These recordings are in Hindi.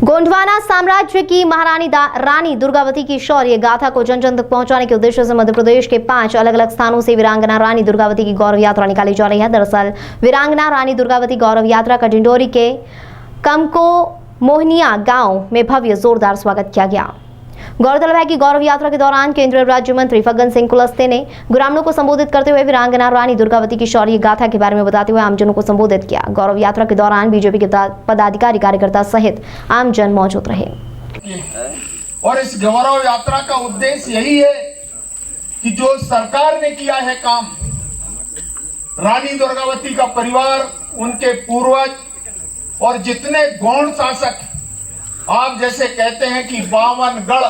गोंडवाना साम्राज्य की महारानी रानी दुर्गावती की शौर्य गाथा को जन जन तक पहुंचाने के उद्देश्य से मध्य प्रदेश के 5 अलग अलग स्थानों से वीरांगना रानी दुर्गावती की गौरव यात्रा निकाली जा रही है। दरअसल वीरांगना रानी दुर्गावती गौरव यात्रा का डिंडोरी के कमको मोहनिया गांव में भव्य जोरदार स्वागत किया गया। गौरतलब है कि गौरव यात्रा के दौरान केंद्रीय राज्य मंत्री फग्गन सिंह कुलस्ते ने ग्रामीणों को संबोधित करते हुए वीरांगना रानी दुर्गावती की शौर्य गाथा के बारे में बताते हुए आमजनों को संबोधित किया। गौरव यात्रा के दौरान बीजेपी के पदाधिकारी कार्यकर्ता सहित आमजन मौजूद रहे। और इस गौरव यात्रा का उद्देश्य यही है कि जो सरकार ने किया है काम, रानी दुर्गावती का परिवार, उनके पूर्वज और जितने गौड़ शासक, आप जैसे कहते हैं कि 52 गढ़,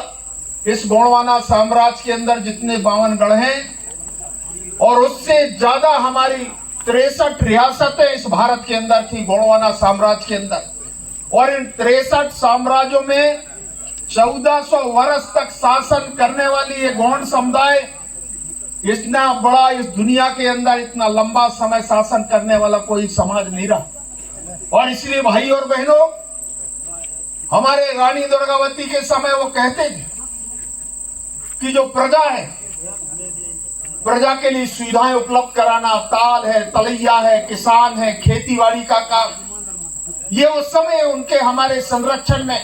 इस गोंडवाना साम्राज्य के अंदर जितने 52 गढ़ हैं और उससे ज्यादा हमारी 63 रियासतें इस भारत के अंदर थी, गोंडवाना साम्राज्य के अंदर। और इन 63 साम्राज्यों में 1400 वर्ष तक शासन करने वाली ये गौड़ समुदाय, इतना बड़ा इस दुनिया के अंदर इतना लंबा समय शासन करने वाला कोई समाज नहीं रहा। और इसलिए भाई और बहनों, हमारे रानी दुर्गावती के समय वो कहते थे कि जो प्रजा है, प्रजा के लिए सुविधाएं उपलब्ध कराना, ताल है, तलैया है, किसान है, खेतीबाड़ी का काम, ये उस समय उनके हमारे संरक्षण में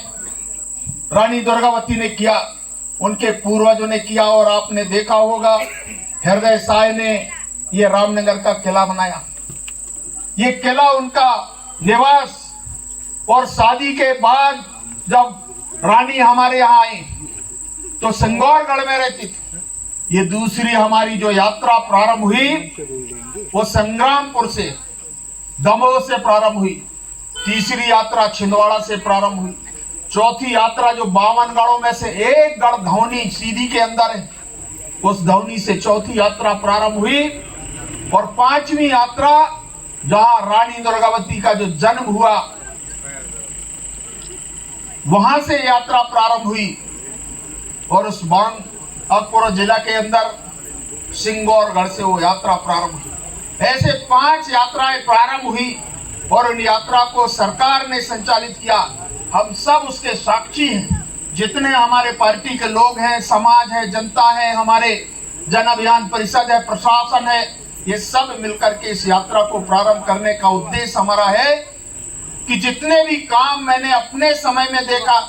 रानी दुर्गावती ने किया, उनके पूर्वजों ने किया। और आपने देखा होगा हृदय साय ने ये रामनगर का किला बनाया, ये किला उनका निवास। और शादी के बाद जब रानी हमारे यहाँ आई तो सिंगौरगढ़ में रहती थी। ये दूसरी हमारी जो यात्रा प्रारंभ हुई वो संग्रामपुर से, दमोह से प्रारंभ हुई। तीसरी यात्रा छिंदवाड़ा से प्रारंभ हुई। चौथी यात्रा जो 52 गढ़ों में से एक गढ़ धौनी सीधी के अंदर है, उस धौनी से चौथी यात्रा प्रारंभ हुई। और 5वीं यात्रा जहां रानी दुर्गावती का जो जन्म हुआ, वहां से यात्रा प्रारंभ हुई। और उस बांकुरा जिला के अंदर सिंगौरगढ़ से वो यात्रा प्रारंभ हुई। ऐसे 5 यात्राएं प्रारंभ हुई और उन यात्रा को सरकार ने संचालित किया। हम सब उसके साक्षी हैं, जितने हमारे पार्टी के लोग हैं, समाज है, जनता है, हमारे जन अभियान परिषद है, प्रशासन है, ये सब मिलकर के इस यात्रा को प्रारंभ करने का उद्देश्य हमारा है कि जितने भी काम मैंने अपने समय में देखा,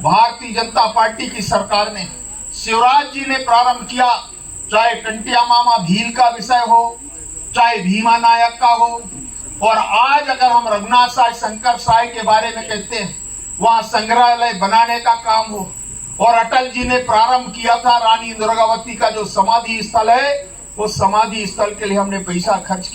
भारतीय जनता पार्टी की सरकार ने, शिवराज जी ने प्रारंभ किया, चाहे टंटिया मामा भील का विषय हो, चाहे भीमा नायक का हो, और आज अगर हम रघुनाथ साय, शंकर साय के बारे में कहते हैं, वहां संग्रहालय बनाने का काम हो। और अटल जी ने प्रारंभ किया था रानी दुर्गावती का जो समाधि स्थल है, उस समाधि स्थल के लिए हमने पैसा खर्च किया।